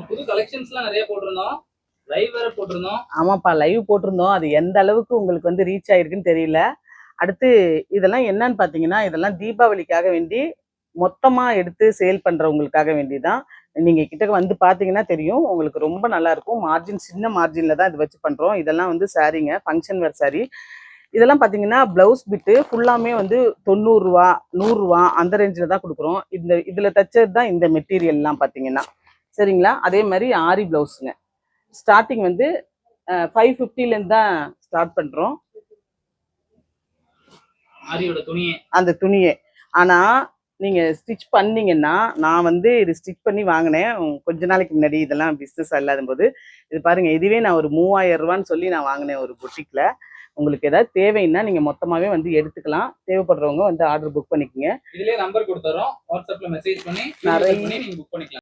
புது கலெக்ஷன்ஸ்லாம் நிறைய போட்டிருந்தோம். லைவ் வேற போட்டிருந்தோம். ஆமாப்பா, லைவ் போட்டிருந்தோம். அது எந்த அளவுக்கு உங்களுக்கு வந்து ரீச் ஆயிருக்குன்னு தெரியல. அடுத்து இதெல்லாம் என்னன்னு பாத்தீங்கன்னா, இதெல்லாம் தீபாவளிக்காக வேண்டி மொத்தமா எடுத்து சேல் பண்றவங்களுக்காக வேண்டிதான். நீங்க கிட்ட வந்து பாத்தீங்கன்னா தெரியும், உங்களுக்கு ரொம்ப நல்லா இருக்கும். மார்ஜின் சின்ன மார்ஜின்ல தான் இது வச்சு பண்றோம். இதெல்லாம் வந்து சாரீங்க, ஃபங்க்ஷன் வேர் சாரி. இதெல்லாம் பாத்தீங்கன்னா பிளவுஸ் பிட்டு ஃபுல்லாமே வந்து 90 ரூபா 100 ரூபா அந்த ரேஞ்சில் தான் கொடுக்குறோம். இதுல தச்சது தான் இந்த மெட்டீரியல்லாம் பாத்தீங்கன்னா, சரிங்களா? அதே மாதிரி ஆரி பிளவுஸுங்க ஸ்டார்டிங் வந்து 550ல இருந்து தான் ஸ்டார்ட் பண்றோம். ஆரியோட துணியே, அந்த துணியே. ஆனா நீங்க ஸ்டிச் பண்ணீங்கன்னா, நான் வந்து இது ஸ்டிச் பண்ணி வாங்கினேன் கொஞ்ச நாளைக்கு முன்னாடி. இதெல்லாம் பிஸ்னஸ் இல்லாத போது இது பாருங்க, இதுவே நான் ஒரு 3000 ரூபான்னு சொல்லி நான் வாங்கினேன் ஒரு புட்டிக்ல. உங்களுக்கு ஏதாவது தேவைன்னா நீங்க மொத்தமாவே வந்து எடுத்துக்கலாம். தேவைப்படுறவங்க வந்து ஆர்டர் புக் பண்ணிக்கோங்க. இதுலயே நம்பர் கொடுத்துறோம். வாட்ஸ்அப்ல மெசேஜ் பண்ணி நீங்க புக் பண்ணிக்கலாம்.